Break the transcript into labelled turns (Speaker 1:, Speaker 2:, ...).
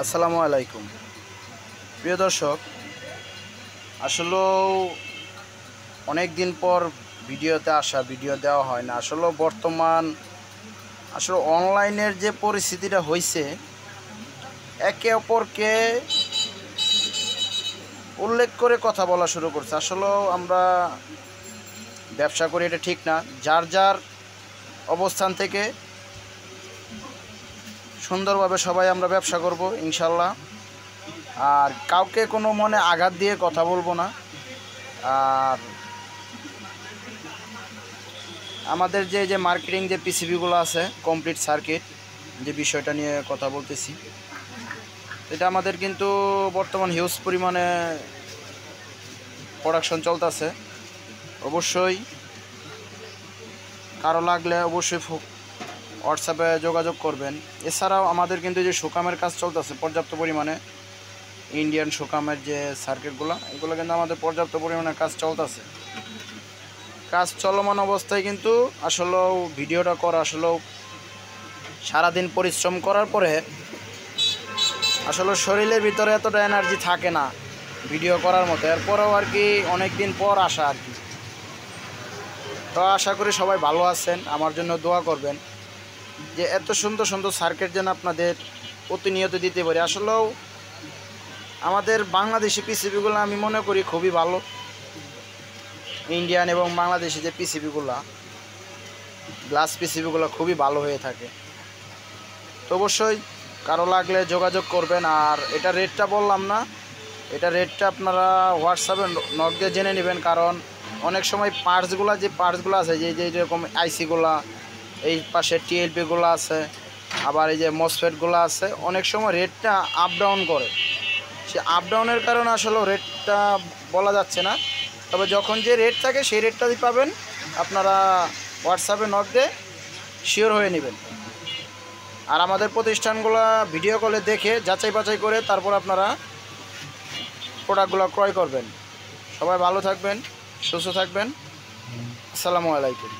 Speaker 1: আসসালামু আলাইকুম প্রিয় দর্শক, আসলে অনেক দিন পর ভিডিওতে আসা, ভিডিও দেওয়া হয় না। আসলে বর্তমান অনলাইনের যে পরিস্থিতিটা হয়েছে, একে অপরকে উল্লেখ করে কথা বলা শুরু করছে। আসলে আমরা ব্যবসা করি, এটা ঠিক না। যার যার অবস্থান থেকে সুন্দরভাবে সবাই আমরা ব্যবসা করব ইনশাল্লাহ। আর কাউকে কোনো মনে আঘাত দিয়ে কথা বলবো না। আর আমাদের যে মার্কেটিং যে পিসিবিগুলো আছে, কমপ্লিট সার্কিট যে বিষয়টা নিয়ে কথা বলতেছি, এটা আমাদের কিন্তু বর্তমান হিউজ পরিমাণে প্রোডাকশন চলতেছে। অবশ্যই কারো লাগলে অবশ্যই হোয়াটসঅ্যাপে যোগাযোগ করবেন। এছাড়াও আমাদের কিন্তু যে শুকামের কাজ চলতেছে পর্যাপ্ত পরিমাণে, ইন্ডিয়ান শুকামের যে সার্কিটগুলো, এগুলো কিন্তু আমাদের পর্যাপ্ত পরিমাণে কাজ চলতেছে। কাজ চলমান অবস্থায় কিন্তু আসলেও ভিডিওটা করা, আসলেও সারাদিন পরিশ্রম করার পরে আসলে শরীরের ভিতরে এতটা এনার্জি থাকে না ভিডিও করার মতো। এরপরেও আর কি অনেক দিন পর আসা আর কি। তো আশা করি সবাই ভালো আছেন, আমার জন্য দোয়া করবেন যে এত সুন্দর সুন্দর সার্কিট যেন আপনাদের প্রতিনিয়ত দিতে পারি। আসলেও আমাদের বাংলাদেশি পিসিবিগুলো আমি মনে করি খুবই ভালো। ইন্ডিয়ান এবং বাংলাদেশি যে পিসিবিগুলো, গ্লাস পিসিবিগুলো খুবই ভালো হয়ে থাকে। তো অবশ্যই কারো লাগলে যোগাযোগ করবেন। আর এটা রেটটা বললাম না, এটা রেটটা আপনারা হোয়াটসঅ্যাপে নক দিয়ে জেনে নেবেন। কারণ অনেক সময় পার্টসগুলো আছে, যেরকম আইসিগুলা, এই পাশে টিএলপিগুলো আছে, আবার এই যে মসফেটগুলো আছে, অনেক সময় রেটটা আপ ডাউন করে। সে আপ ডাউনের কারণে আসলে রেটটা বলা যাচ্ছে না। তবে যখন যে রেট থাকে সেই রেটটাই পাবেন। আপনারা হোয়াটসঅ্যাপে নক দিয়ে শিওর হয়ে নেবেন। আর আমাদের প্রতিষ্ঠানগুলো ভিডিও কলে দেখে যাচাই বাছাই করে তারপর আপনারা প্রোডাক্টগুলো ক্রয় করবেন। সবাই ভালো থাকবেন, সুস্থ থাকবেন। আসসালামু আলাইকুম।